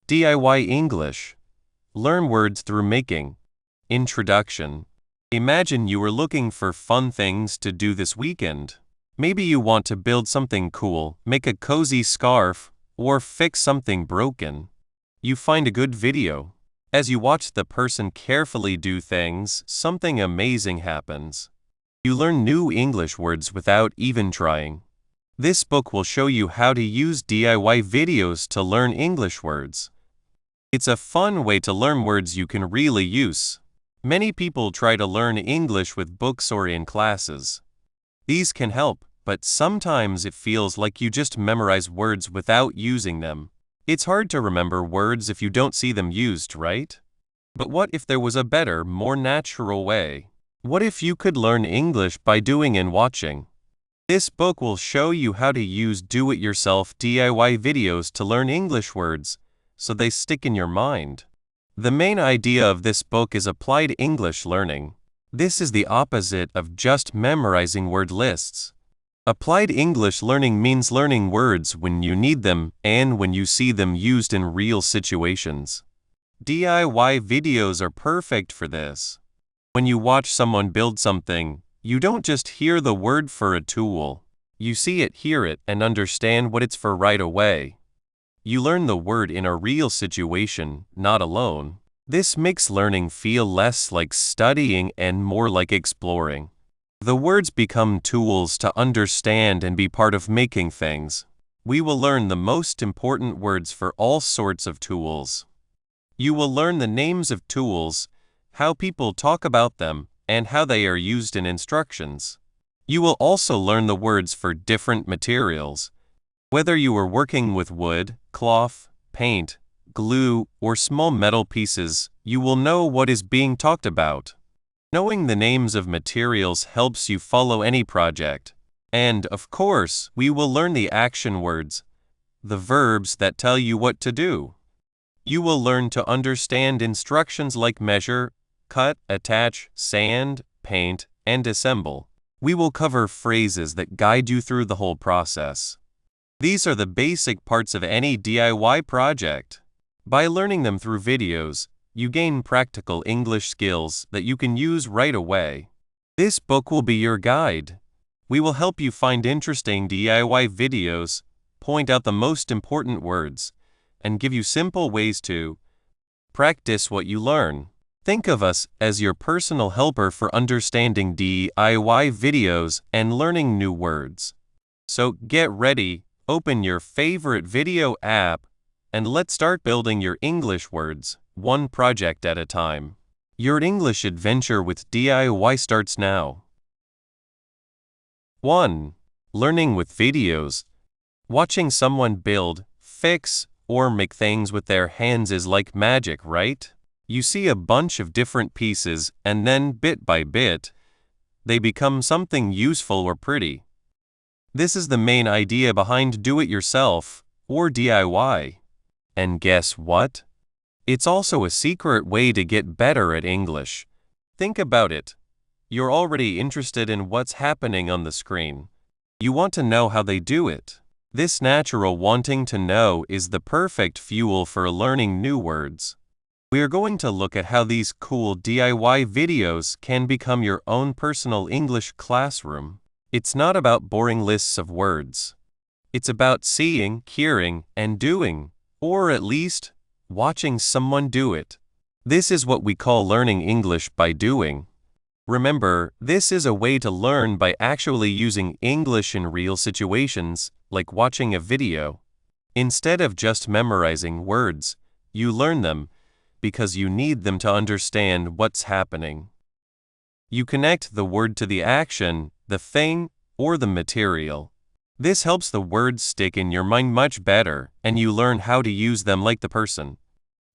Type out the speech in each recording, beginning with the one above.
DIY English. Learn words through making. Introduction. Imagine you are looking for fun things to do this weekend. Maybe you want to build something cool, make a cozy scarf, or fix something broken. You find a good video. As you watch the person carefully do things, something amazing happens. You learn new English words without even trying. This book will show you how to use DIY videos to learn English words. It's a fun way to learn words you can really use. Many people try to learn English with books or in classes. These can help, but sometimes it feels like you just memorize words without using them. It's hard to remember words if you don't see them used, right? But what if there was a better, more natural way? What if you could learn English by doing and watching? This book will show you how to use do-it-yourself DIY videos to learn English words, so they stick in your mind. The main idea of this book is applied English learning. This is the opposite of just memorizing word lists. Applied English learning means learning words when you need them and when you see them used in real situations. DIY videos are perfect for this. When you watch someone build something, you don't just hear the word for a tool. You see it, hear it, and understand what it's for right away. You learn the word in a real situation, not alone. This makes learning feel less like studying and more like exploring. The words become tools to understand and be part of making things. We will learn the most important words for all sorts of tools. You will learn the names of tools, how people talk about them, and how they are used in instructions. You will also learn the words for different materials. Whether you are working with wood, cloth, paint, glue, or small metal pieces, you will know what is being talked about. Knowing the names of materials helps you follow any project. And, of course, we will learn the action words, the verbs that tell you what to do. You will learn to understand instructions like measure, cut, attach, sand, paint, and assemble. We will cover phrases that guide you through the whole process. These are the basic parts of any DIY project. By learning them through videos, you gain practical English skills that you can use right away. This book will be your guide. We will help you find interesting DIY videos, point out the most important words, and give you simple ways to practice what you learn. Think of us as your personal helper for understanding DIY videos and learning new words. So get ready, open your favorite video app, and let's start building your English words, one project at a time. Your English adventure with DIY starts now. 1. Learning with videos. Watching someone build, fix, or make things with their hands is like magic, right? You see a bunch of different pieces, and then, bit by bit, they become something useful or pretty. This is the main idea behind do-it-yourself, or DIY. And guess what? It's also a secret way to get better at English. Think about it. You're already interested in what's happening on the screen. You want to know how they do it. This natural wanting to know is the perfect fuel for learning new words. We are going to look at how these cool DIY videos can become your own personal English classroom. It's not about boring lists of words. It's about seeing, hearing, and doing, or at least, watching someone do it. This is what we call learning English by doing. Remember, this is a way to learn by actually using English in real situations, like watching a video. Instead of just memorizing words, you learn them because you need them to understand what's happening. You connect the word to the action, the thing, or the material. This helps the words stick in your mind much better, and you learn how to use them like the person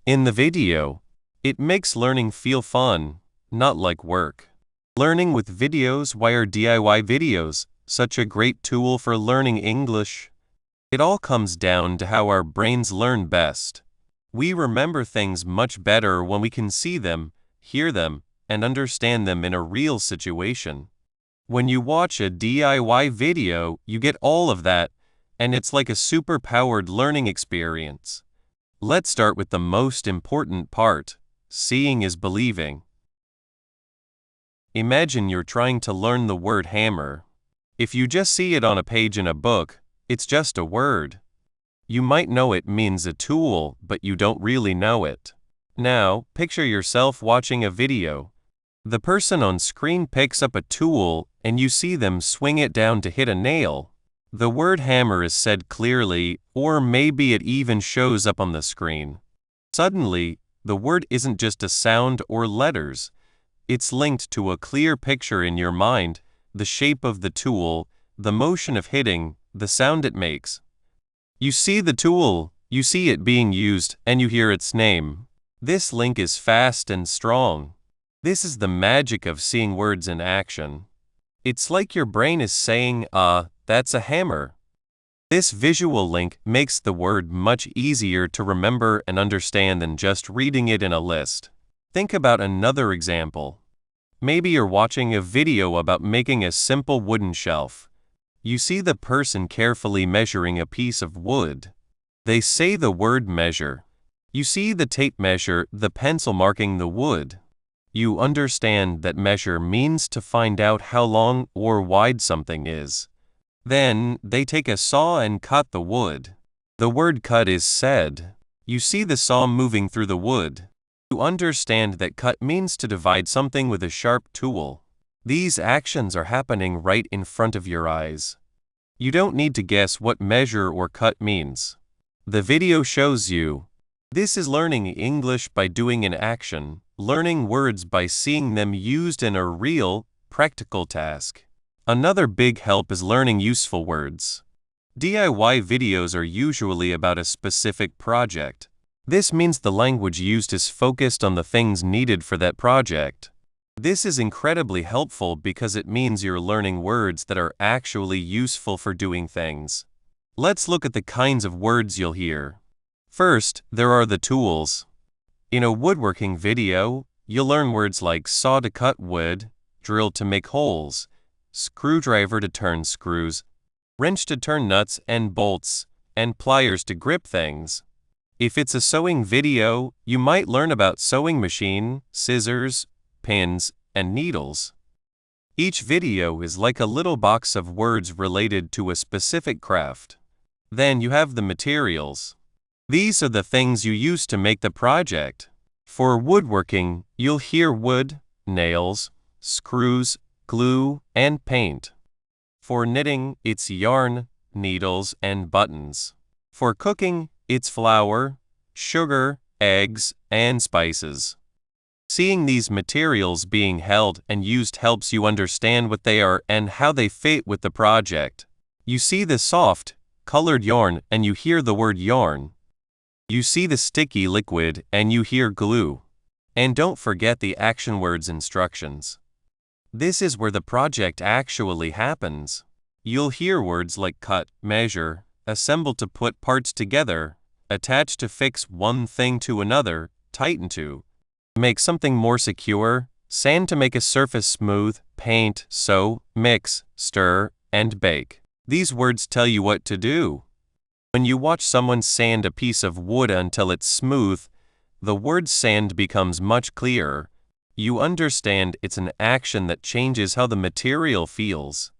in the video. It makes learning feel fun, not like work. Learning with videos. Why are DIY videos such a great tool for learning English? It all comes down to how our brains learn best. We remember things much better when we can see them, hear them, and understand them in a real situation. When you watch a DIY video, you get all of that, and it's like a super-powered learning experience. Let's start with the most important part. Seeing is believing. Imagine you're trying to learn the word hammer. If you just see it on a page in a book, it's just a word. You might know it means a tool, but you don't really know it. Now, picture yourself watching a video. The person on screen picks up a tool, and you see them swing it down to hit a nail. The word hammer is said clearly, or maybe it even shows up on the screen. Suddenly, the word isn't just a sound or letters. It's linked to a clear picture in your mind, the shape of the tool, the motion of hitting, the sound it makes. You see the tool, you see it being used, and you hear its name. This link is fast and strong. This is the magic of seeing words in action. It's like your brain is saying, that's a hammer. This visual link makes the word much easier to remember and understand than just reading it in a list. Think about another example. Maybe you're watching a video about making a simple wooden shelf. You see the person carefully measuring a piece of wood. They say the word measure. You see the tape measure, the pencil marking the wood. You understand that measure means to find out how long or wide something is. Then, they take a saw and cut the wood. The word cut is said. You see the saw moving through the wood. You understand that cut means to divide something with a sharp tool. These actions are happening right in front of your eyes. You don't need to guess what measure or cut means. The video shows you. This is learning English by doing an action, learning words by seeing them used in a real, practical task. Another big help is learning useful words. DIY videos are usually about a specific project. This means the language used is focused on the things needed for that project. This is incredibly helpful because it means you're learning words that are actually useful for doing things. Let's look at the kinds of words you'll hear. First, there are the tools. In a woodworking video, you'll learn words like saw to cut wood, drill to make holes, screwdriver to turn screws, wrench to turn nuts and bolts, and pliers to grip things. If it's a sewing video, you might learn about sewing machine, scissors, pins, and needles. Each video is like a little box of words related to a specific craft. Then you have the materials. These are the things you use to make the project. For woodworking, you'll hear wood, nails, screws, glue, and paint. For knitting, it's yarn, needles, and buttons. For cooking, it's flour, sugar, eggs, and spices. Seeing these materials being held and used helps you understand what they are and how they fit with the project. You see the soft, colored yarn and you hear the word yarn. You see the sticky liquid and you hear glue. And don't forget the action words instructions. This is where the project actually happens. You'll hear words like cut, measure, assemble to put parts together, attach to fix one thing to another, tighten to make something more secure, sand to make a surface smooth, paint, sew, mix, stir, and bake. These words tell you what to do. When you watch someone sand a piece of wood until it's smooth, the word sand becomes much clearer. You understand it's an action that changes how the material feels.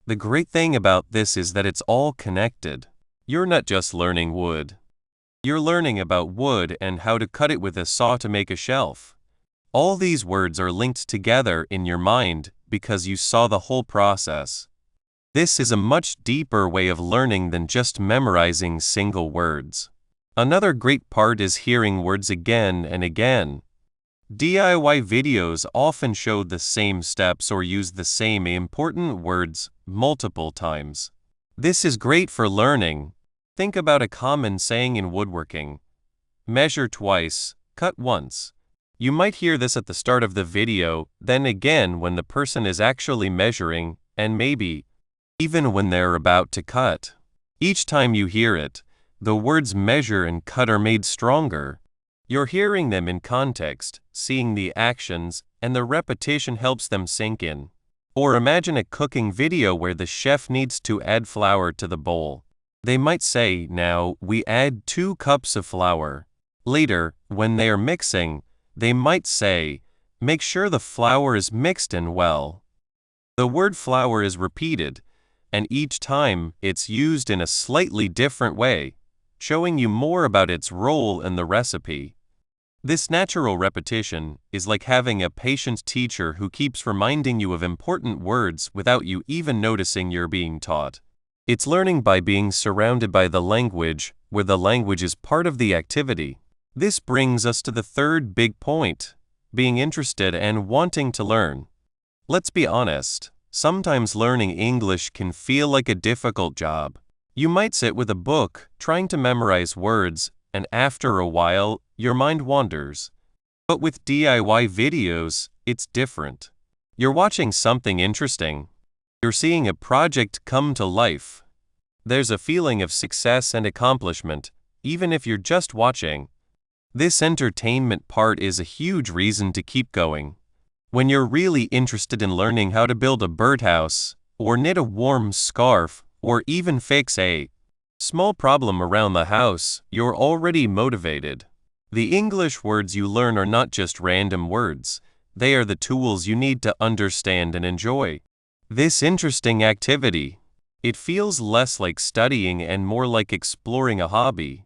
The great thing about this is that it's all connected. You're not just learning wood. You're learning about wood and how to cut it with a saw to make a shelf. All these words are linked together in your mind because you saw the whole process. This is a much deeper way of learning than just memorizing single words. Another great part is hearing words again and again. DIY videos often show the same steps or use the same important words multiple times. This is great for learning. Think about a common saying in woodworking. Measure twice, cut once. You might hear this at the start of the video, then again when the person is actually measuring, and maybe even when they're about to cut. Each time you hear it, the words measure and cut are made stronger. You're hearing them in context, seeing the actions, and the repetition helps them sink in. Or imagine a cooking video where the chef needs to add flour to the bowl. They might say, "Now we add 2 cups of flour." Later, when they are mixing, they might say, "Make sure the flour is mixed in well." The word flour is repeated, and each time it's used in a slightly different way, showing you more about its role in the recipe. This natural repetition is like having a patient teacher who keeps reminding you of important words without you even noticing you're being taught. It's learning by being surrounded by the language, where the language is part of the activity. This brings us to the third big point, being interested and wanting to learn. Let's be honest, sometimes learning English can feel like a difficult job. You might sit with a book, trying to memorize words, and after a while, your mind wanders. But with DIY videos, it's different. You're watching something interesting. You're seeing a project come to life. There's a feeling of success and accomplishment, even if you're just watching. This entertainment part is a huge reason to keep going. When you're really interested in learning how to build a birdhouse, or knit a warm scarf, or even fix a small problem around the house, you're already motivated. The English words you learn are not just random words. They are the tools you need to understand and enjoy this interesting activity. It feels less like studying and more like exploring a hobby.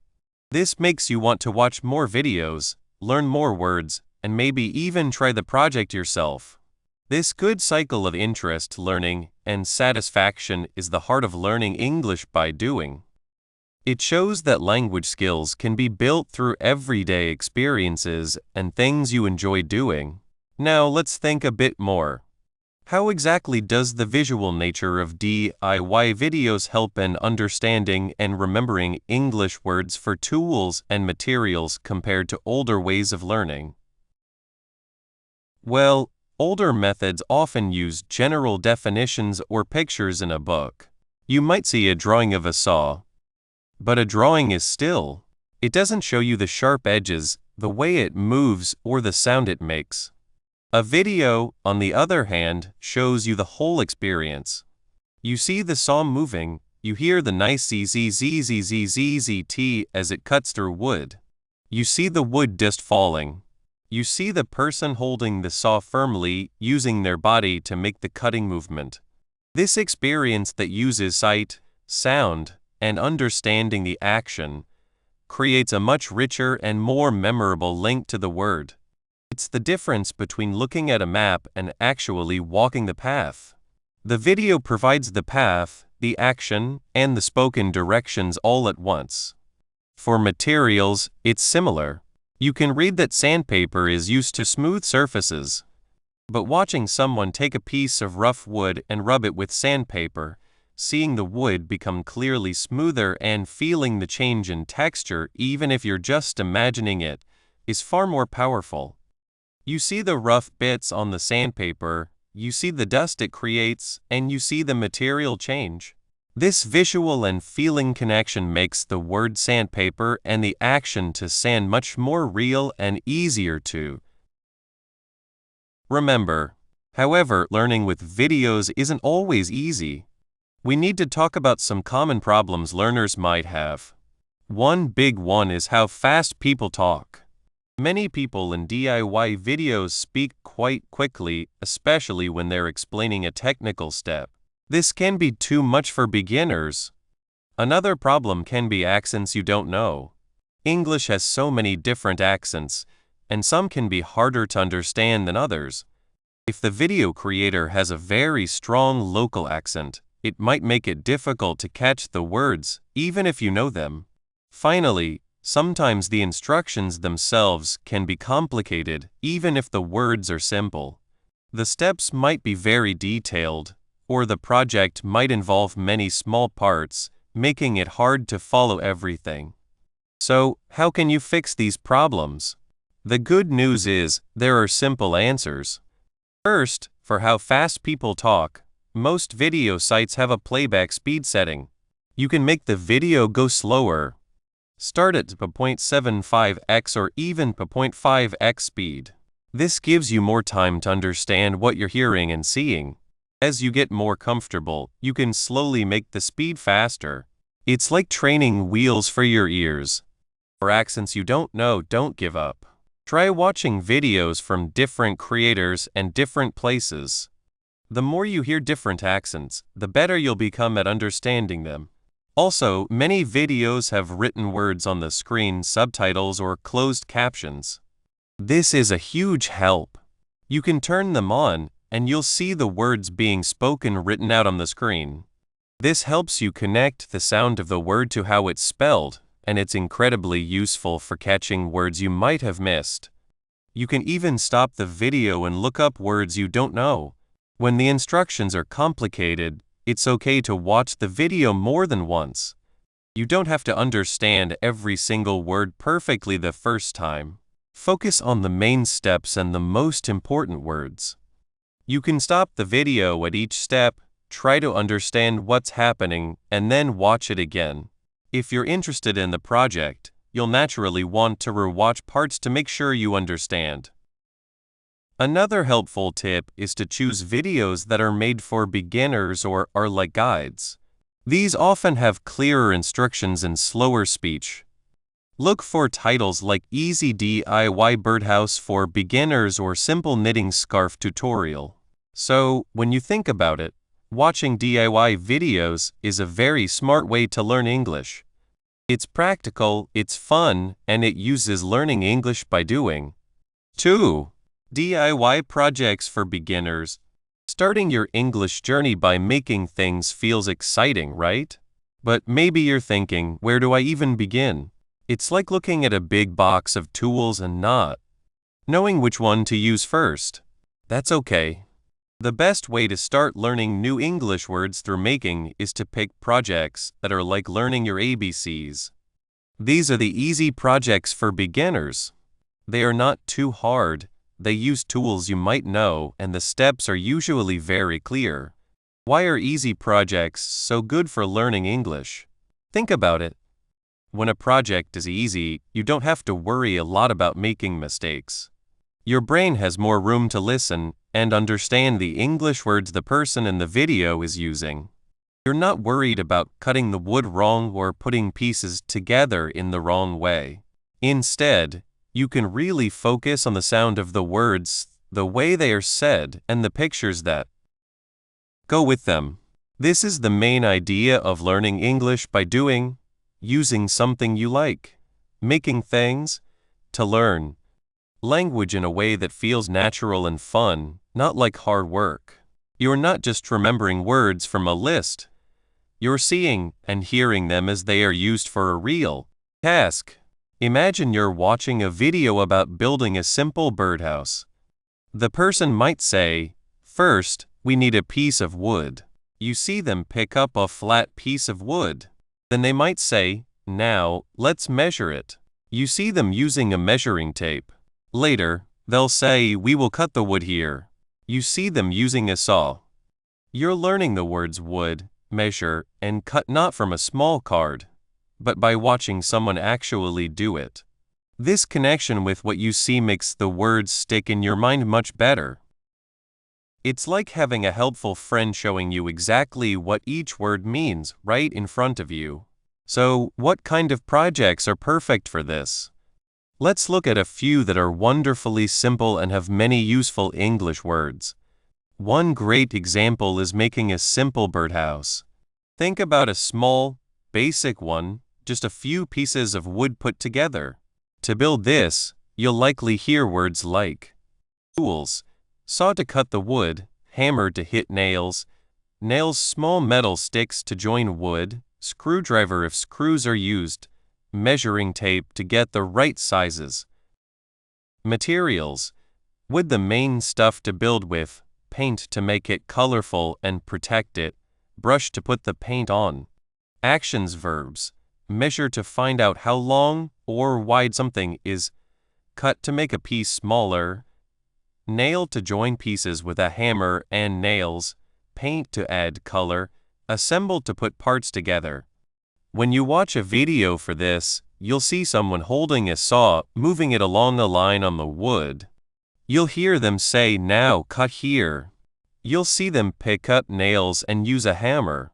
This makes you want to watch more videos, learn more words, and maybe even try the project yourself. This good cycle of interest, learning, and satisfaction is the heart of learning English by doing. It shows that language skills can be built through everyday experiences and things you enjoy doing. Now let's think a bit more. How exactly does the visual nature of DIY videos help in understanding and remembering English words for tools and materials compared to older ways of learning? Well, older methods often use general definitions or pictures in a book. You might see a drawing of a saw, but a drawing is still. It doesn't show you the sharp edges, the way it moves, or the sound it makes. A video, on the other hand, shows you the whole experience. You see the saw moving, you hear the nice zzzzzzzzzt as it cuts through wood. You see the wood dust falling. You see the person holding the saw firmly, using their body to make the cutting movement. This experience that uses sight, sound, and understanding the action creates a much richer and more memorable link to the word. It's the difference between looking at a map and actually walking the path. The video provides the path, the action, and the spoken directions all at once. For materials, it's similar. You can read that sandpaper is used to smooth surfaces. But watching someone take a piece of rough wood and rub it with sandpaper, seeing the wood become clearly smoother and feeling the change in texture, even if you're just imagining it, is far more powerful. You see the rough bits on the sandpaper, you see the dust it creates, and you see the material change. This visual and feeling connection makes the word sandpaper and the action to sand much more real and easier to remember. However, learning with videos isn't always easy. We need to talk about some common problems learners might have. One big one is how fast people talk. Many people in DIY videos speak quite quickly, especially when they're explaining a technical step. This can be too much for beginners. Another problem can be accents you don't know. English has so many different accents, and some can be harder to understand than others. If the video creator has a very strong local accent, it might make it difficult to catch the words, even if you know them. Finally, sometimes the instructions themselves can be complicated, even if the words are simple. The steps might be very detailed, or the project might involve many small parts, making it hard to follow everything. So, how can you fix these problems? The good news is, there are simple answers. First, for how fast people talk, most video sites have a playback speed setting. You can make the video go slower. Start at 0.75x or even 0.5x speed. This gives you more time to understand what you're hearing and seeing. As you get more comfortable, you can slowly make the speed faster. It's like training wheels for your ears. For accents you don't know, don't give up. Try watching videos from different creators and different places. The more you hear different accents, the better you'll become at understanding them. Also, many videos have written words on the screen, subtitles, or closed captions. This is a huge help. You can turn them on, and you'll see the words being spoken written out on the screen. This helps you connect the sound of the word to how it's spelled, and it's incredibly useful for catching words you might have missed. You can even stop the video and look up words you don't know. When the instructions are complicated, it's okay to watch the video more than once. You don't have to understand every single word perfectly the first time. Focus on the main steps and the most important words. You can stop the video at each step, try to understand what's happening, and then watch it again. If you're interested in the project, you'll naturally want to rewatch parts to make sure you understand. Another helpful tip is to choose videos that are made for beginners or are like guides. These often have clearer instructions and slower speech. Look for titles like Easy DIY Birdhouse for Beginners or Simple Knitting Scarf Tutorial. So, when you think about it, watching DIY videos is a very smart way to learn English. It's practical, it's fun, and it uses learning English by doing. 2. DIY projects for beginners. Starting your English journey by making things feels exciting, right? But maybe you're thinking, where do I even begin? It's like looking at a big box of tools and not knowing which one to use first. That's okay. The best way to start learning new English words through making is to pick projects that are like learning your ABCs. These are the easy projects for beginners. They are not too hard, they use tools you might know, and the steps are usually very clear. Why are easy projects so good for learning English? Think about it. When a project is easy, you don't have to worry a lot about making mistakes. Your brain has more room to listen and understand the English words the person in the video is using. You're not worried about cutting the wood wrong or putting pieces together in the wrong way. Instead, you can really focus on the sound of the words, the way they are said, and the pictures that go with them. This is the main idea of learning English by doing, using something you like, making things, to learn language in a way that feels natural and fun, not like hard work. You're not just remembering words from a list. You're seeing and hearing them as they are used for a real task. Imagine you're watching a video about building a simple birdhouse. The person might say, "First, we need a piece of wood." You see them pick up a flat piece of wood. Then they might say, "Now, let's measure it." You see them using a measuring tape. Later, they'll say, "We will cut the wood here." You see them using a saw. You're learning the words wood, measure, and cut not from a small card, but by watching someone actually do it. This connection with what you see makes the words stick in your mind much better. It's like having a helpful friend showing you exactly what each word means right in front of you. So, what kind of projects are perfect for this? Let's look at a few that are wonderfully simple and have many useful English words. One great example is making a simple birdhouse. Think about a small, basic one, just a few pieces of wood put together. To build this, you'll likely hear words like tools, saw to cut the wood, hammer to hit nails, small metal sticks to join wood, screwdriver if screws are used, measuring tape to get the right sizes. Materials: wood, the main stuff to build with, paint to make it colorful and protect it, brush to put the paint on. Actions: verbs: measure to find out how long or wide something is, cut to make a piece smaller, nail to join pieces with a hammer and nails, paint to add color, assemble to put parts together. When you watch a video for this, you'll see someone holding a saw, moving it along a line on the wood. You'll hear them say, "Now cut here." You'll see them pick up nails and use a hammer.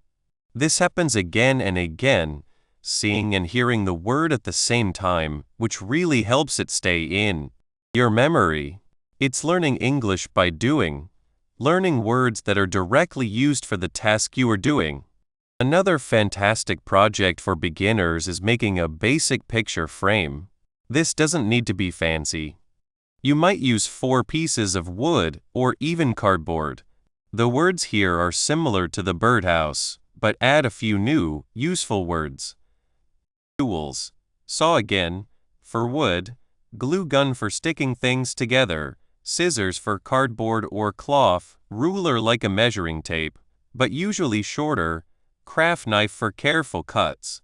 This happens again and again, seeing and hearing the word at the same time, which really helps it stay in your memory. It's learning English by doing, learning words that are directly used for the task you are doing. Another fantastic project for beginners is making a basic picture frame. This doesn't need to be fancy. You might use 4 pieces of wood or even cardboard. The words here are similar to the birdhouse, but add a few new, useful words. Tools: saw again, for wood, glue gun for sticking things together, scissors for cardboard or cloth, ruler like a measuring tape, but usually shorter, craft knife for careful cuts.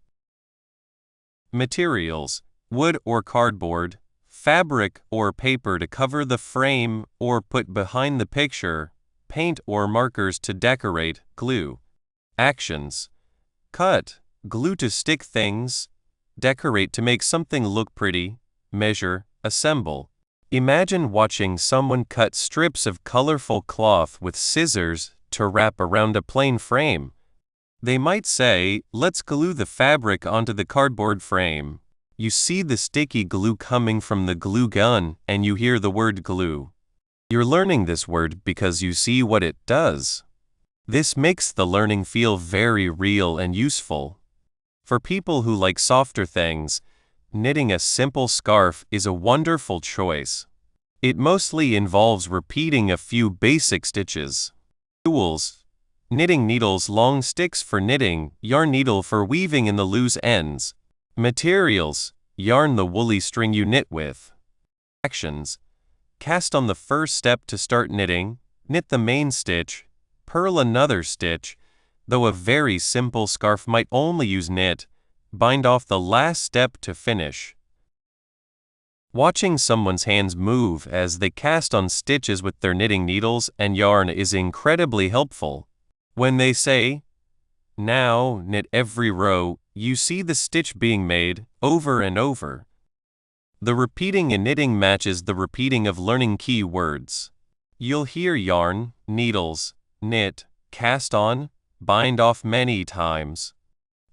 Materials: wood or cardboard, fabric or paper to cover the frame or put behind the picture, paint or markers to decorate, glue. Actions: cut, glue to stick things, decorate to make something look pretty, measure, assemble. Imagine watching someone cut strips of colorful cloth with scissors to wrap around a plain frame. They might say, "Let's glue the fabric onto the cardboard frame." You see the sticky glue coming from the glue gun and you hear the word glue. You're learning this word because you see what it does. This makes the learning feel very real and useful. For people who like softer things, knitting a simple scarf is a wonderful choice. It mostly involves repeating a few basic stitches. Tools: knitting needles, long sticks for knitting, yarn needle for weaving in the loose ends. Materials: yarn, the woolly string you knit with. Actions: cast on the first step to start knitting, knit the main stitch, purl another stitch, though a very simple scarf might only use knit, bind off the last step to finish. Watching someone's hands move as they cast on stitches with their knitting needles and yarn is incredibly helpful. When they say, "Now knit every row," you see the stitch being made over and over. The repeating and knitting matches the repeating of learning key words. You'll hear yarn, needles, knit, cast on, bind off many times.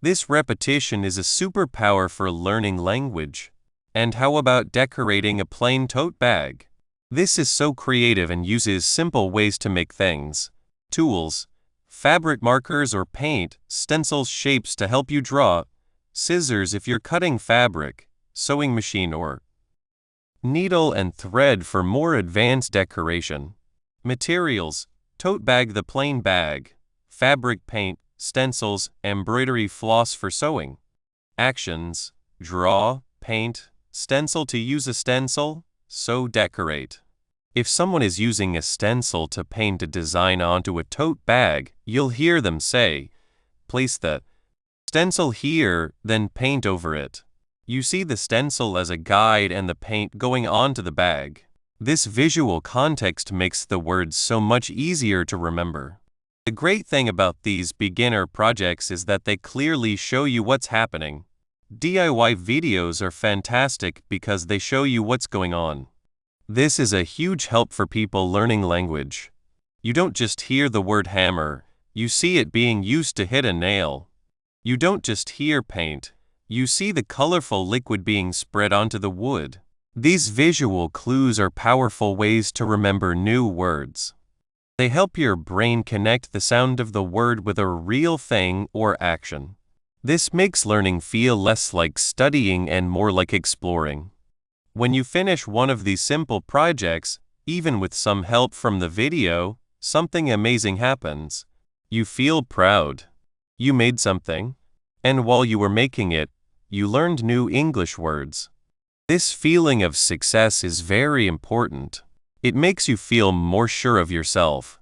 This repetition is a superpower for learning language. And how about decorating a plain tote bag? This is so creative and uses simple ways to make things. Tools: fabric markers or paint, stencils, shapes to help you draw, scissors if you're cutting fabric, sewing machine or needle and thread for more advanced decoration. Materials: tote bag, the plain bag, fabric, paint, stencils, embroidery, floss for sewing. Actions: draw, paint, stencil to use a stencil, sew, decorate. If someone is using a stencil to paint a design onto a tote bag, you'll hear them say, "Place the stencil here, then paint over it." You see the stencil as a guide and the paint going onto the bag. This visual context makes the words so much easier to remember. The great thing about these beginner projects is that they clearly show you what's happening. DIY videos are fantastic because they show you what's going on. This is a huge help for people learning language. You don't just hear the word hammer, you see it being used to hit a nail. You don't just hear paint, you see the colorful liquid being spread onto the wood. These visual clues are powerful ways to remember new words. They help your brain connect the sound of the word with a real thing or action. This makes learning feel less like studying and more like exploring. When you finish one of these simple projects, even with some help from the video, something amazing happens. You feel proud. You made something. And while you were making it, you learned new English words. This feeling of success is very important. It makes you feel more sure of yourself.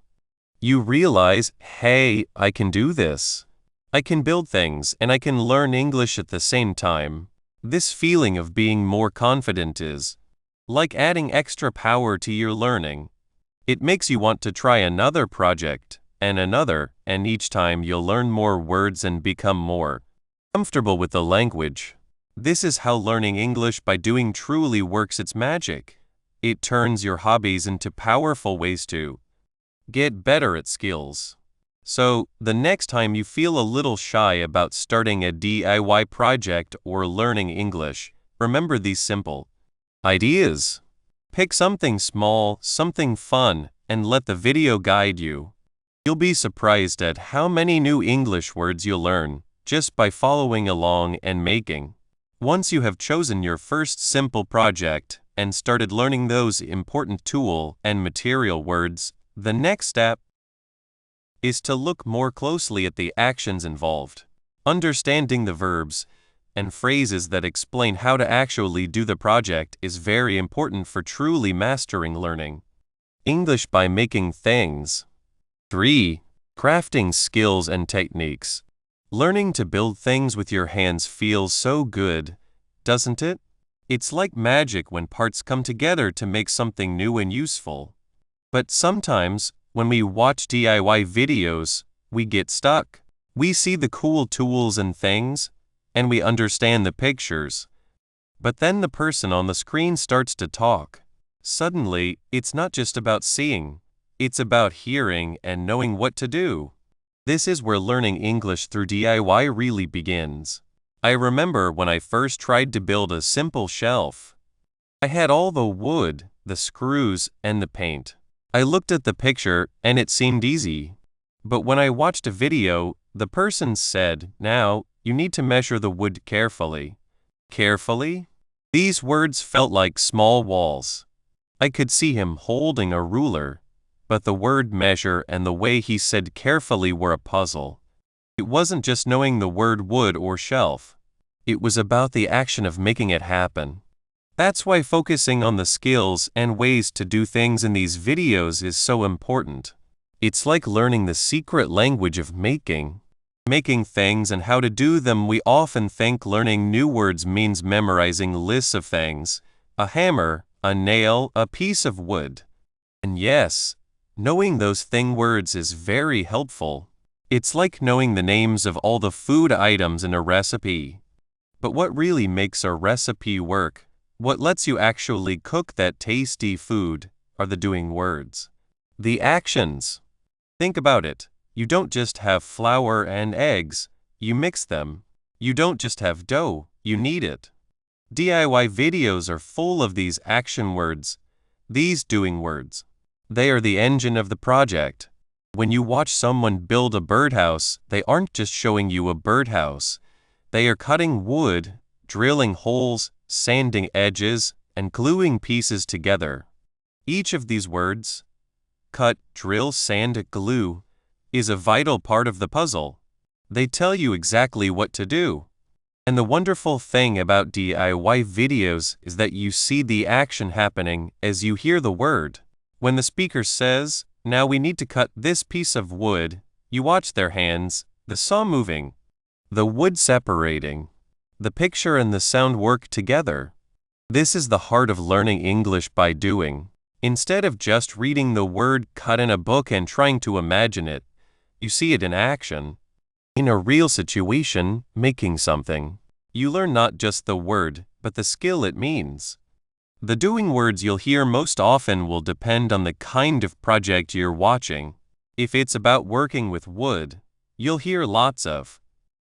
You realize, hey, I can do this. I can build things and I can learn English at the same time. This feeling of being more confident is like adding extra power to your learning. It makes you want to try another project, and another, and each time you'll learn more words and become more comfortable with the language. This is how learning English by doing truly works its magic. It turns your hobbies into powerful ways to get better at skills. So, the next time you feel a little shy about starting a DIY project or learning English, remember these simple ideas. Pick something small, something fun, and let the video guide you. You'll be surprised at how many new English words you'll learn just by following along and making. Once you have chosen your first simple project and started learning those important tool and material words, the next step is to look more closely at the actions involved. Understanding the verbs and phrases that explain how to actually do the project is very important for truly mastering learning English by making things. 3. Crafting skills and techniques. Learning to build things with your hands feels so good, doesn't it? It's like magic when parts come together to make something new and useful. But sometimes, when we watch DIY videos, we get stuck. We see the cool tools and things, and we understand the pictures. But then the person on the screen starts to talk. Suddenly, it's not just about seeing, it's about hearing and knowing what to do. This is where learning English through DIY really begins. I remember when I first tried to build a simple shelf. I had all the wood, the screws, and the paint. I looked at the picture and it seemed easy. But when I watched a video, the person said, "Now, you need to measure the wood carefully." Carefully? These words felt like small walls. I could see him holding a ruler, but the word measure and the way he said carefully were a puzzle. It wasn't just knowing the word wood or shelf. It was about the action of making it happen. That's why focusing on the skills and ways to do things in these videos is so important. It's like learning the secret language of making things and how to do them. We often think learning new words means memorizing lists of things, a hammer, a nail, a piece of wood. And yes, knowing those words is very helpful. It's like knowing the names of all the food items in a recipe. But what really makes a recipe work, what lets you actually cook that tasty food, are the doing words. The actions. Think about it. You don't just have flour and eggs, you mix them. You don't just have dough, you knead it. DIY videos are full of these action words, these doing words. They are the engine of the project. When you watch someone build a birdhouse, they aren't just showing you a birdhouse. They are cutting wood, drilling holes, sanding edges, and gluing pieces together. Each of these words, cut, drill, sand, glue, is a vital part of the puzzle. They tell you exactly what to do. And the wonderful thing about DIY videos is that you see the action happening as you hear the word. When the speaker says, "Now we need to cut this piece of wood," you watch their hands, the saw moving, the wood separating. The picture and the sound work together. This is the heart of learning English by doing. Instead of just reading the word cut in a book and trying to imagine it, you see it in action. In a real situation, making something. You learn not just the word, but the skill it means. The doing words you'll hear most often will depend on the kind of project you're watching. If it's about working with wood, you'll hear lots of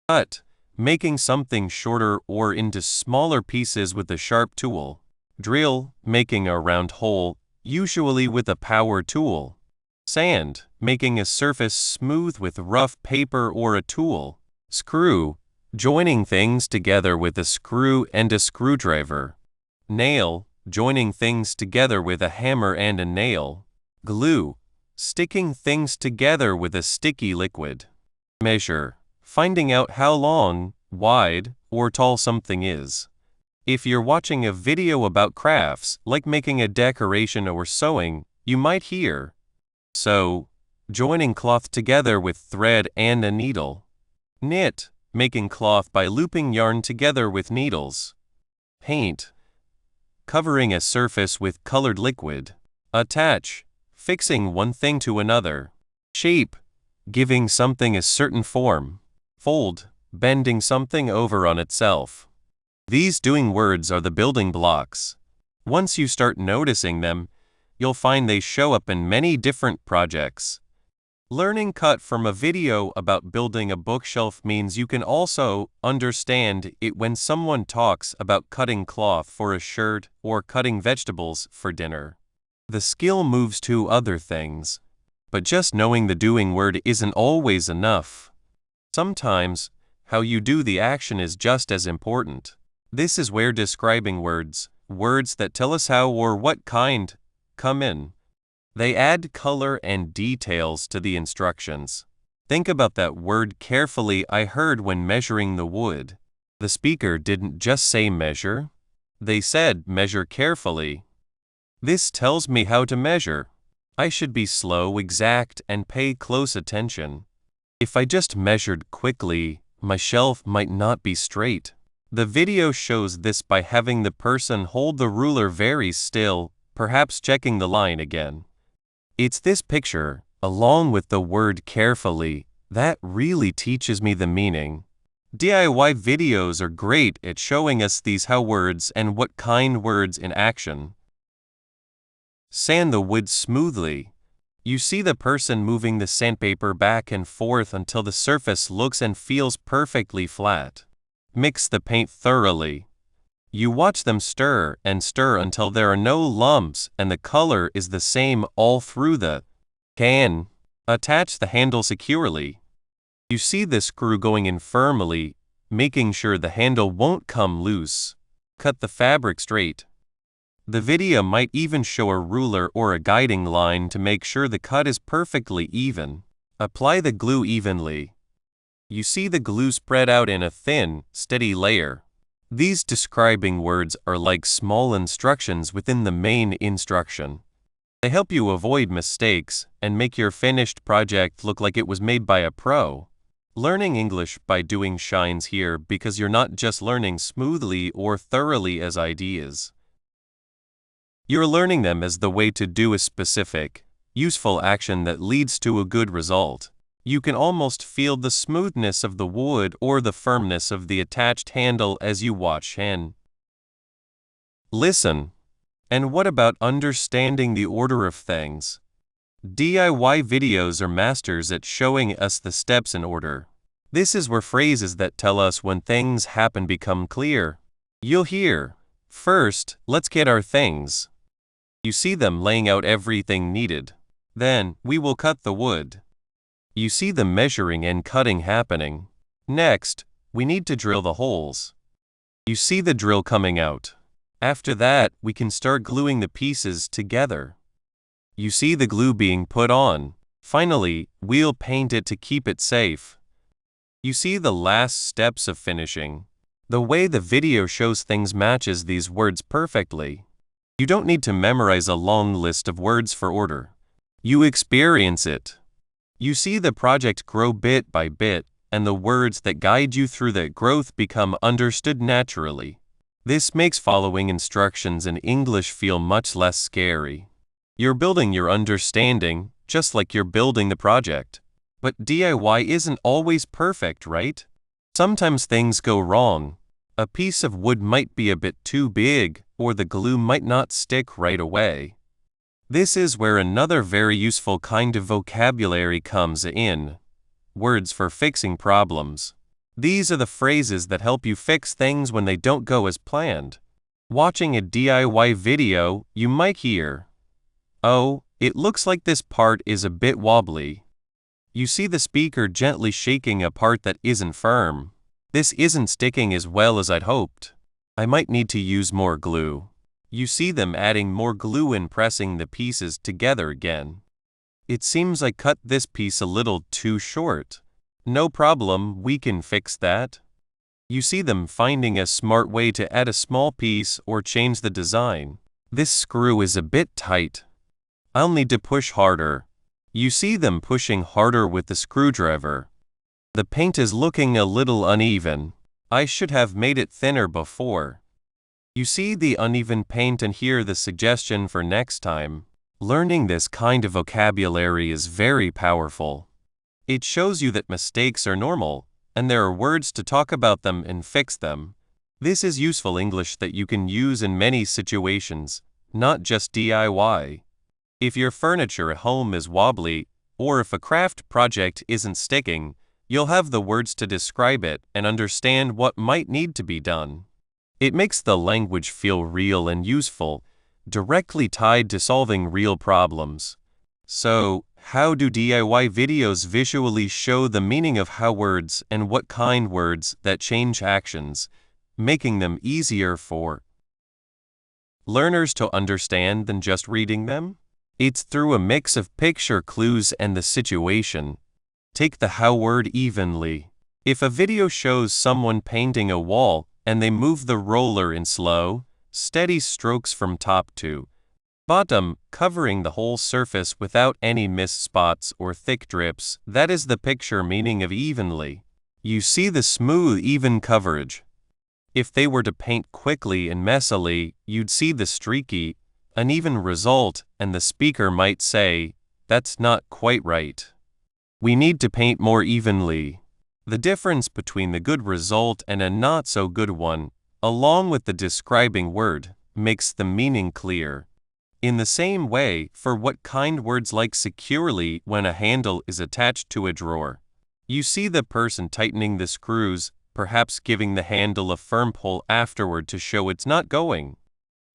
cut, making something shorter or into smaller pieces with a sharp tool. Drill, making a round hole, usually with a power tool. Sand, making a surface smooth with rough paper or a tool. Screw, joining things together with a screw and a screwdriver. Nail, joining things together with a hammer and a nail. Glue, sticking things together with a sticky liquid. Measure, finding out how long, wide, or tall something is. If you're watching a video about crafts, like making a decoration or sewing, you might hear sew, joining cloth together with thread and a needle. Knit, making cloth by looping yarn together with needles. Paint, covering a surface with colored liquid. Attach, fixing one thing to another. Shape, giving something a certain form. Fold, bending something over on itself. These doing words are the building blocks. Once you start noticing them, you'll find they show up in many different projects. Learning cut from a video about building a bookshelf means you can also understand it when someone talks about cutting cloth for a shirt or cutting vegetables for dinner. The skill moves to other things, but just knowing the doing word isn't always enough. Sometimes, how you do the action is just as important. This is where describing words that tell us how or what kind, come in. They add color and details to the instructions. Think about that word carefully. I heard when measuring the wood. The speaker didn't just say measure. They said measure carefully. This tells me how to measure. I should be slow, exact, and pay close attention. If I just measured quickly, my shelf might not be straight. The video shows this by having the person hold the ruler very still, perhaps checking the line again. It's this picture, along with the word carefully, that really teaches me the meaning. DIY videos are great at showing us these how words and what kind words in action. Sand the wood smoothly. You see the person moving the sandpaper back and forth until the surface looks and feels perfectly flat. Mix the paint thoroughly. You watch them stir and stir until there are no lumps and the color is the same all through the can. Attach the handle securely. You see the screw going in firmly, making sure the handle won't come loose. Cut the fabric straight. The video might even show a ruler or a guiding line to make sure the cut is perfectly even. Apply the glue evenly. You see the glue spread out in a thin, steady layer. These describing words are like small instructions within the main instruction. They help you avoid mistakes and make your finished project look like it was made by a pro. Learning English by doing shines here because you're not just learning smoothly or thoroughly as ideas. You're learning them as the way to do a specific, useful action that leads to a good result. You can almost feel the smoothness of the wood or the firmness of the attached handle as you watch and listen. And what about understanding the order of things? DIY videos are masters at showing us the steps in order. This is where phrases that tell us when things happen become clear. You'll hear, first, let's get our things. You see them laying out everything needed. Then, we will cut the wood. You see the measuring and cutting happening. Next, we need to drill the holes. You see the drill coming out. After that, we can start gluing the pieces together. You see the glue being put on. Finally, we'll paint it to keep it safe. You see the last steps of finishing. The way the video shows things matches these words perfectly. You don't need to memorize a long list of words for order. You experience it. You see the project grow bit by bit, and the words that guide you through that growth become understood naturally. This makes following instructions in English feel much less scary. You're building your understanding, just like you're building the project. But DIY isn't always perfect, right? Sometimes things go wrong. A piece of wood might be a bit too big, or the glue might not stick right away. This is where another very useful kind of vocabulary comes in. Words for fixing problems. These are the phrases that help you fix things when they don't go as planned. Watching a DIY video, you might hear, "Oh, it looks like this part is a bit wobbly." You see the speaker gently shaking a part that isn't firm. "This isn't sticking as well as I'd hoped. I might need to use more glue." You see them adding more glue and pressing the pieces together again. "It seems I cut this piece a little too short." "No problem, we can fix that." You see them finding a smart way to add a small piece or change the design. "This screw is a bit tight. I'll need to push harder." You see them pushing harder with the screwdriver. "The paint is looking a little uneven. I should have made it thinner before." You see the uneven paint and hear the suggestion for next time. Learning this kind of vocabulary is very powerful. It shows you that mistakes are normal, and there are words to talk about them and fix them. This is useful English that you can use in many situations, not just DIY. If your furniture at home is wobbly, or if a craft project isn't sticking, you'll have the words to describe it and understand what might need to be done. It makes the language feel real and useful, directly tied to solving real problems. So, how do DIY videos visually show the meaning of how words and what kind words that change actions, making them easier for learners to understand than just reading them? It's through a mix of picture clues and the situation. Take the how word evenly. If a video shows someone painting a wall and they move the roller in slow, steady strokes from top to bottom, covering the whole surface without any missed spots or thick drips, that is the picture meaning of evenly. You see the smooth, even coverage. If they were to paint quickly and messily, you'd see the streaky, uneven result, and the speaker might say, "That's not quite right. We need to paint more evenly." The difference between the good result and a not so good one, along with the describing word, makes the meaning clear. In the same way, for what kind words like securely when a handle is attached to a drawer. You see the person tightening the screws, perhaps giving the handle a firm pull afterward to show it's not going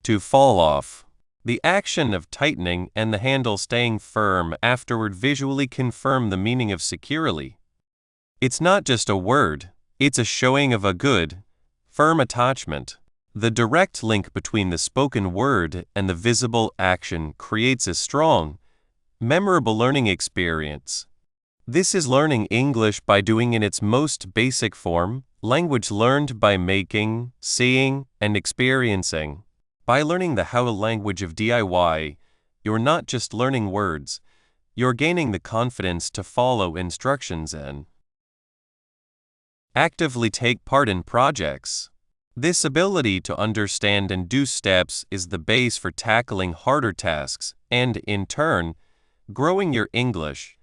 to fall off. The action of tightening and the handle staying firm afterward visually confirm the meaning of securely. It's not just a word, it's a showing of a good, firm attachment. The direct link between the spoken word and the visible action creates a strong, memorable learning experience. This is learning English by doing in its most basic form, language learned by making, seeing, and experiencing. By learning the how language of DIY, you're not just learning words, you're gaining the confidence to follow instructions and actively take part in projects. This ability to understand and do steps is the base for tackling harder tasks and, in turn, growing your English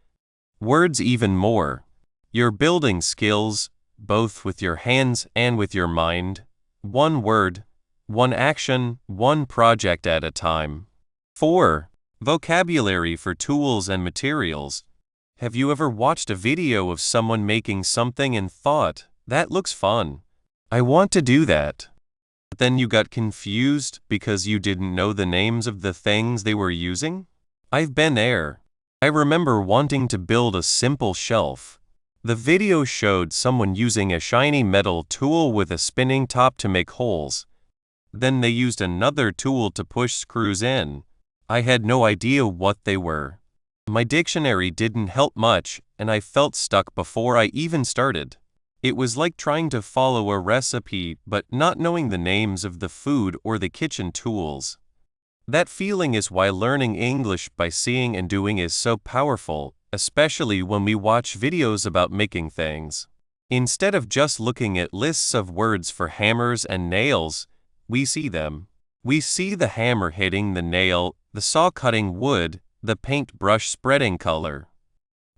words even more. You're building skills, both with your hands and with your mind, one word, one action, one project at a time. 4. Vocabulary for tools and materials. Have you ever watched a video of someone making something and thought, "That looks fun. I want to do that." But then you got confused because you didn't know the names of the things they were using? I've been there. I remember wanting to build a simple shelf. The video showed someone using a shiny metal tool with a spinning top to make holes. Then they used another tool to push screws in. I had no idea what they were. My dictionary didn't help much, and I felt stuck before I even started. It was like trying to follow a recipe but not knowing the names of the food or the kitchen tools. That feeling is why learning English by seeing and doing is so powerful, especially when we watch videos about making things. Instead of just looking at lists of words for hammers and nails, we see them. We see the hammer hitting the nail, the saw cutting wood, the paintbrush spreading color.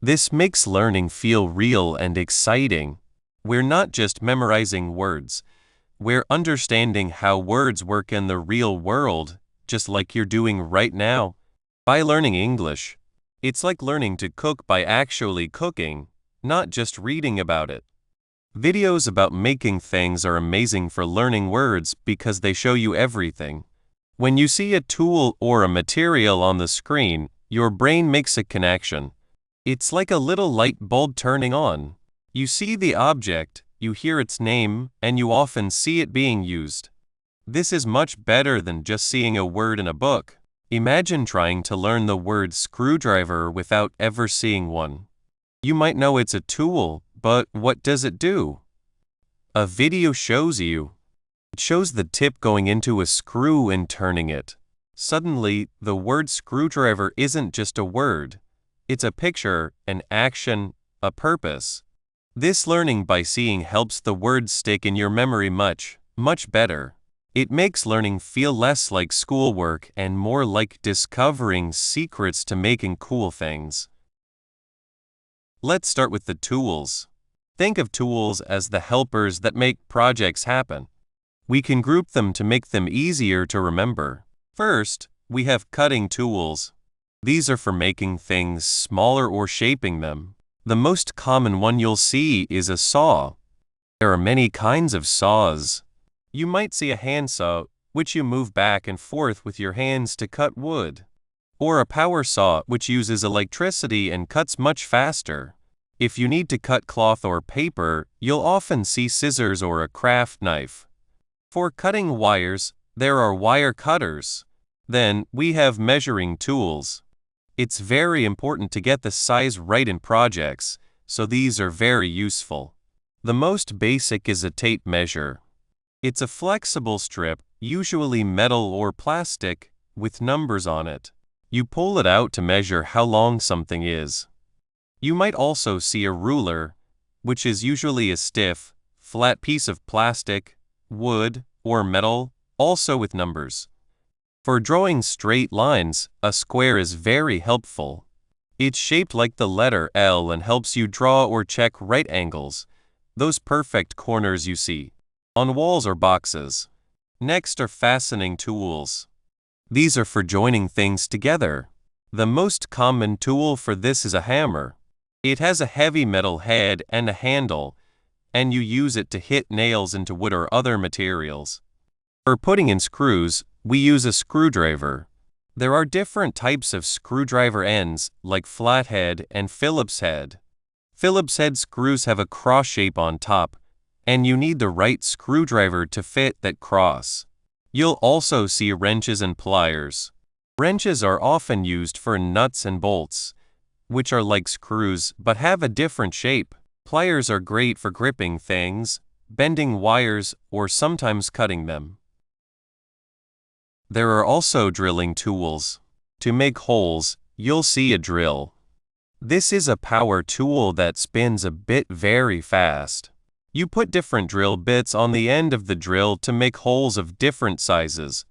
This makes learning feel real and exciting. We're not just memorizing words, we're understanding how words work in the real world, just like you're doing right now. By learning English, it's like learning to cook by actually cooking, not just reading about it. Videos about making things are amazing for learning words because they show you everything. When you see a tool or a material on the screen, your brain makes a connection. It's like a little light bulb turning on. You see the object, you hear its name, and you often see it being used. This is much better than just seeing a word in a book. Imagine trying to learn the word screwdriver without ever seeing one. You might know it's a tool, but what does it do? A video shows you. It shows the tip going into a screw and turning it. Suddenly, the word screwdriver isn't just a word. It's a picture, an action, a purpose. This learning by seeing helps the words stick in your memory much, much better. It makes learning feel less like schoolwork and more like discovering secrets to making cool things. Let's start with the tools. Think of tools as the helpers that make projects happen. We can group them to make them easier to remember. First, we have cutting tools. These are for making things smaller or shaping them. The most common one you'll see is a saw. There are many kinds of saws. You might see a handsaw, which you move back and forth with your hands to cut wood, or a power saw, which uses electricity and cuts much faster. If you need to cut cloth or paper, you'll often see scissors or a craft knife. For cutting wires, there are wire cutters. Then, we have measuring tools. It's very important to get the size right in projects, so these are very useful. The most basic is a tape measure. It's a flexible strip, usually metal or plastic, with numbers on it. You pull it out to measure how long something is. You might also see a ruler, which is usually a stiff, flat piece of plastic, wood, or metal, also with numbers. For drawing straight lines, a square is very helpful. It's shaped like the letter L and helps you draw or check right angles, those perfect corners you see on walls or boxes. Next are fastening tools. These are for joining things together. The most common tool for this is a hammer. It has a heavy metal head and a handle, and you use it to hit nails into wood or other materials. For putting in screws, we use a screwdriver. There are different types of screwdriver ends, like flathead and Phillips head. Phillips head screws have a cross shape on top, and you need the right screwdriver to fit that cross. You'll also see wrenches and pliers. Wrenches are often used for nuts and bolts, which are like screws but have a different shape. Pliers are great for gripping things, bending wires, or sometimes cutting them. There are also drilling tools. To make holes, you'll see a drill. This is a power tool that spins a bit very fast. You put different drill bits on the end of the drill to make holes of different sizes.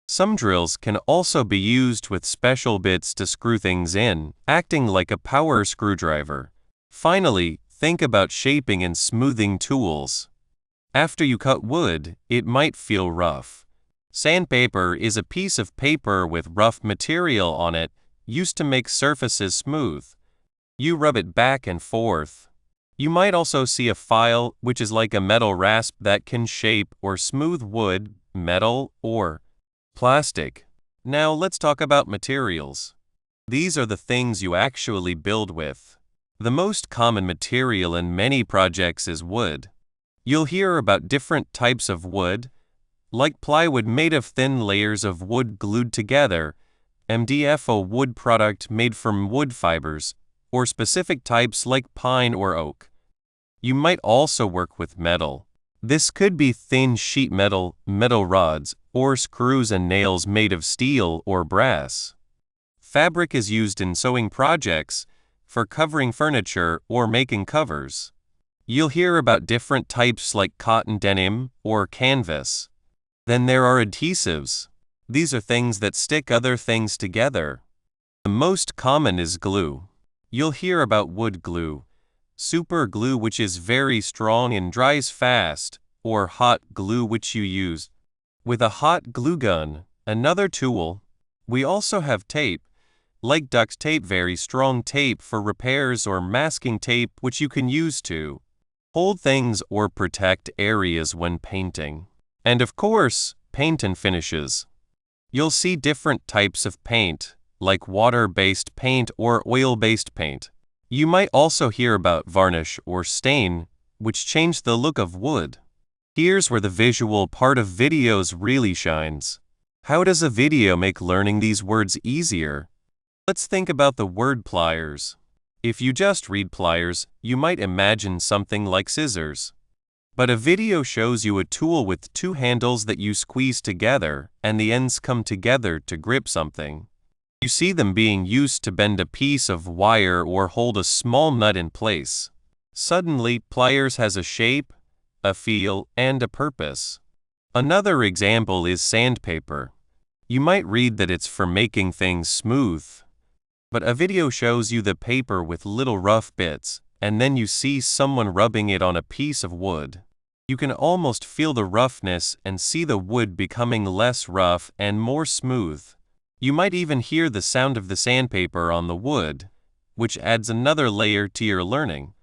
Some drills can also be used with special bits to screw things in, acting like a power screwdriver. Finally, think about shaping and smoothing tools. After you cut wood, it might feel rough. Sandpaper is a piece of paper with rough material on it, used to make surfaces smooth. You rub it back and forth. You might also see a file, which is like a metal rasp that can shape or smooth wood, metal, or plastic. Now let's talk about materials. These are the things you actually build with. The most common material in many projects is wood. You'll hear about different types of wood, like plywood made of thin layers of wood glued together, MDF, a wood product made from wood fibers, or specific types like pine or oak. You might also work with metal. This could be thin sheet metal, metal rods, or screws and nails made of steel or brass. Fabric is used in sewing projects, for covering furniture or making covers. You'll hear about different types like cotton denim or canvas. Then there are adhesives. These are things that stick other things together. The most common is glue. You'll hear about wood glue, super glue, which is very strong and dries fast, or hot glue, which you use with a hot glue gun, another tool. We also have tape, like duct tape, very strong tape for repairs, or masking tape, which you can use to hold things or protect areas when painting. And of course, paint and finishes. You'll see different types of paint, like water-based paint or oil-based paint. You might also hear about varnish or stain, which change the look of wood. Here's where the visual part of videos really shines. How does a video make learning these words easier? Let's think about the word pliers. If you just read pliers, you might imagine something like scissors. But a video shows you a tool with two handles that you squeeze together, and the ends come together to grip something. You see them being used to bend a piece of wire or hold a small nut in place. Suddenly, pliers has a shape, a feel, and a purpose. Another example is sandpaper. You might read that it's for making things smooth, but a video shows you the paper with little rough bits, and then you see someone rubbing it on a piece of wood. You can almost feel the roughness and see the wood becoming less rough and more smooth. You might even hear the sound of the sandpaper on the wood, which adds another layer to your learning.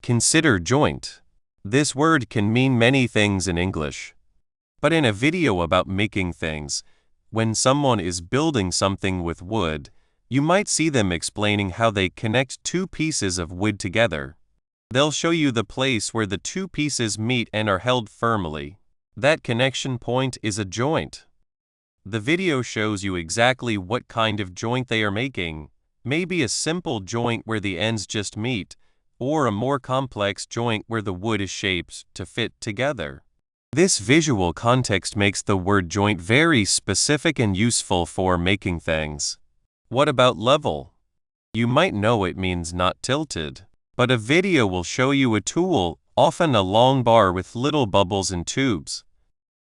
Consider joint. This word can mean many things in English. But in a video about making things, when someone is building something with wood, you might see them explaining how they connect two pieces of wood together. They'll show you the place where the two pieces meet and are held firmly. That connection point is a joint. The video shows you exactly what kind of joint they are making. Maybe a simple joint where the ends just meet, or a more complex joint where the wood is shaped to fit together. This visual context makes the word joint very specific and useful for making things. What about level? You might know it means not tilted, but a video will show you a tool, often a long bar with little bubbles and tubes.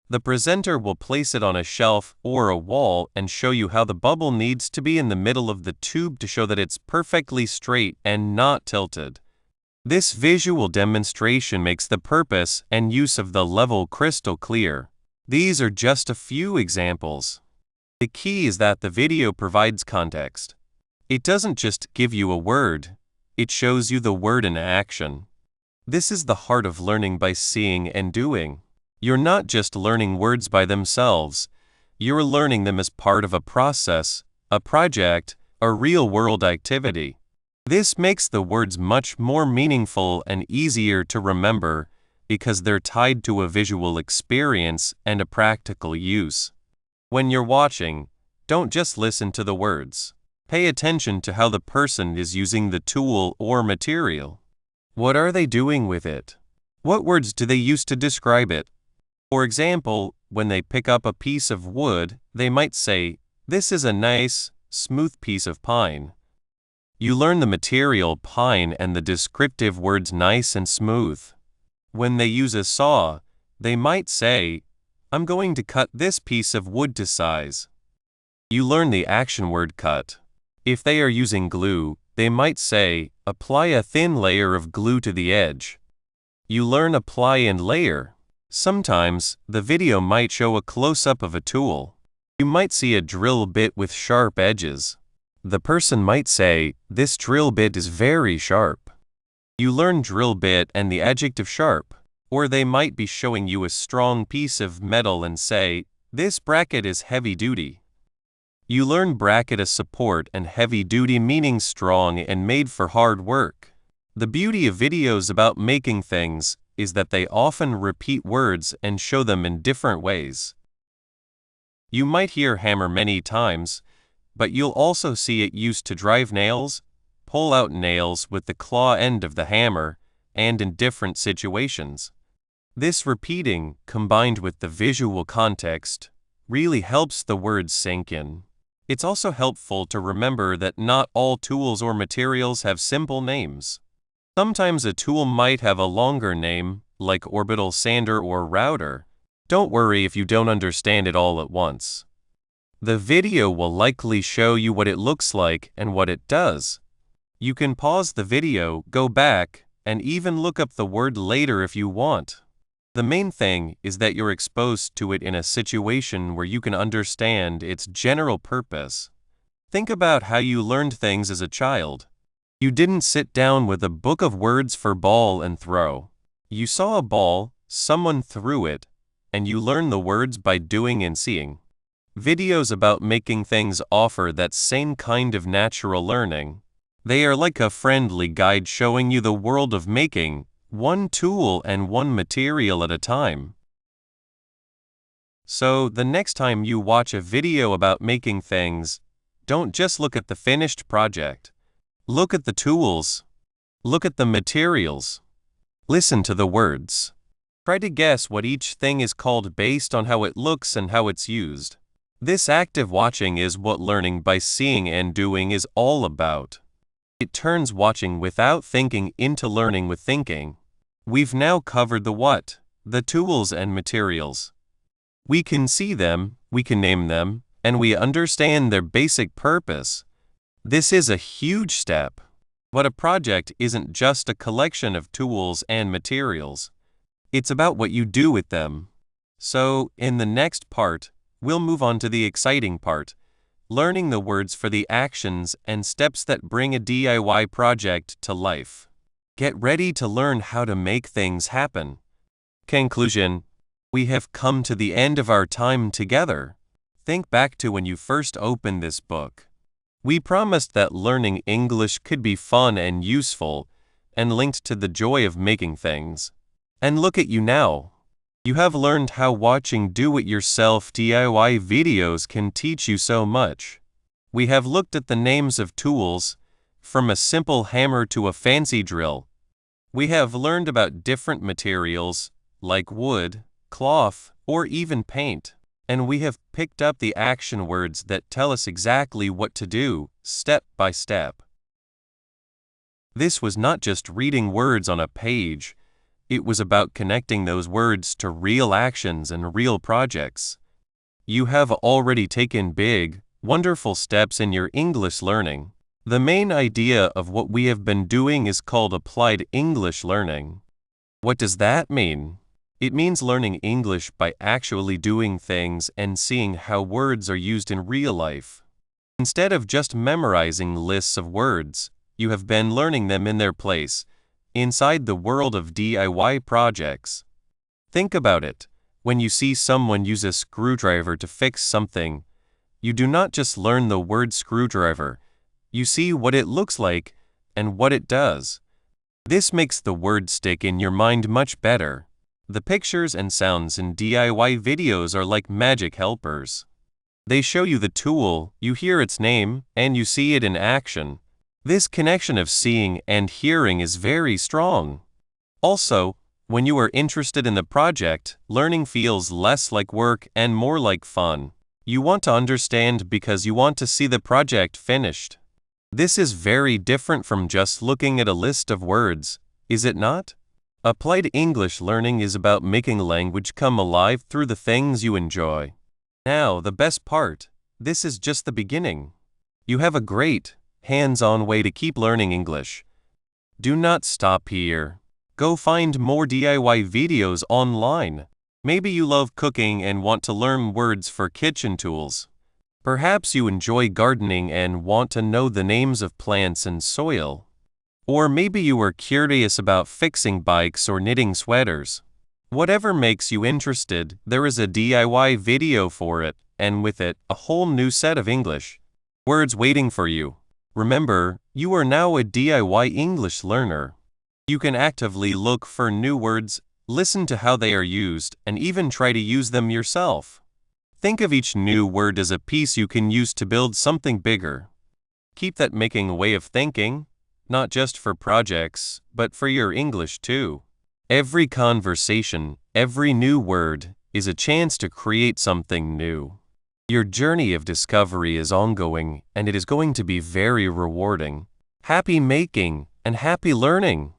The presenter will place it on a shelf or a wall and show you how the bubble needs to be in the middle of the tube to show that it's perfectly straight and not tilted. This visual demonstration makes the purpose and use of the level crystal clear. These are just a few examples. The key is that the video provides context. It doesn't just give you a word, it shows you the word in action. This is the heart of learning by seeing and doing. You're not just learning words by themselves, you're learning them as part of a process, a project, a real-world activity. This makes the words much more meaningful and easier to remember because they're tied to a visual experience and a practical use. When you're watching, don't just listen to the words. Pay attention to how the person is using the tool or material. What are they doing with it? What words do they use to describe it? For example, when they pick up a piece of wood, they might say, "This is a nice, smooth piece of pine." You learn the material pine and the descriptive words nice and smooth. When they use a saw, they might say, "I'm going to cut this piece of wood to size." You learn the action word cut. If they are using glue, they might say, "Apply a thin layer of glue to the edge." You learn apply and layer. Sometimes, the video might show a close-up of a tool. You might see a drill bit with sharp edges. The person might say, "This drill bit is very sharp." You learn drill bit and the adjective sharp. Or they might be showing you a strong piece of metal and say, "This bracket is heavy-duty." You learn bracket as support and heavy-duty meaning strong and made for hard work. The beauty of videos about making things is that they often repeat words and show them in different ways. You might hear hammer many times, but you'll also see it used to drive nails, pull out nails with the claw end of the hammer, and in different situations. This repeating, combined with the visual context, really helps the words sink in. It's also helpful to remember that not all tools or materials have simple names. Sometimes a tool might have a longer name, like orbital sander or router. Don't worry if you don't understand it all at once. The video will likely show you what it looks like and what it does. You can pause the video, go back, and even look up the word later if you want. The main thing is that you're exposed to it in a situation where you can understand its general purpose. Think about how you learned things as a child. You didn't sit down with a book of words for ball and throw. You saw a ball, someone threw it, and you learn the words by doing and seeing. Videos about making things offer that same kind of natural learning. They are like a friendly guide showing you the world of making, one tool and one material at a time. So, the next time you watch a video about making things, don't just look at the finished project. Look at the tools. Look at the materials. Listen to the words. Try to guess what each thing is called based on how it looks and how it's used. This active watching is what learning by seeing and doing is all about. It turns watching without thinking into learning with thinking. We've now covered the what, the tools and materials. We can see them, we can name them, and we understand their basic purpose. This is a huge step. But a project isn't just a collection of tools and materials. It's about what you do with them. So, in the next part, we'll move on to the exciting part, learning the words for the actions and steps that bring a DIY project to life. Get ready to learn how to make things happen. Conclusion: we have come to the end of our time together. Think back to when you first opened this book. We promised that learning English could be fun and useful, and linked to the joy of making things. And look at you now. You have learned how watching do-it-yourself DIY videos can teach you so much. We have looked at the names of tools, from a simple hammer to a fancy drill. We have learned about different materials, like wood, cloth, or even paint. And we have picked up the action words that tell us exactly what to do, step by step. This was not just reading words on a page. It was about connecting those words to real actions and real projects. You have already taken big, wonderful steps in your English learning. The main idea of what we have been doing is called applied English learning. What does that mean? It means learning English by actually doing things and seeing how words are used in real life. Instead of just memorizing lists of words, you have been learning them in their place, inside the world of DIY projects. Think about it. When you see someone use a screwdriver to fix something, you do not just learn the word screwdriver, you see what it looks like and what it does. This makes the word stick in your mind much better. The pictures and sounds in DIY videos are like magic helpers. They show you the tool, you hear its name, and you see it in action. This connection of seeing and hearing is very strong. Also, when you are interested in the project, learning feels less like work and more like fun. You want to understand because you want to see the project finished. This is very different from just looking at a list of words, is it not? Applied English learning is about making language come alive through the things you enjoy. Now, the best part. This is just the beginning. You have a great, hands-on way to keep learning English. Do not stop here. Go find more DIY videos online. Maybe you love cooking and want to learn words for kitchen tools. Perhaps you enjoy gardening and want to know the names of plants and soil. Or maybe you are curious about fixing bikes or knitting sweaters. Whatever makes you interested, there is a DIY video for it, and with it, a whole new set of English words waiting for you. Remember, you are now a DIY English learner. You can actively look for new words, listen to how they are used, and even try to use them yourself. Think of each new word as a piece you can use to build something bigger. Keep that making way of thinking, not just for projects, but for your English too. Every conversation, every new word, is a chance to create something new. Your journey of discovery is ongoing, and it is going to be very rewarding. Happy making and happy learning!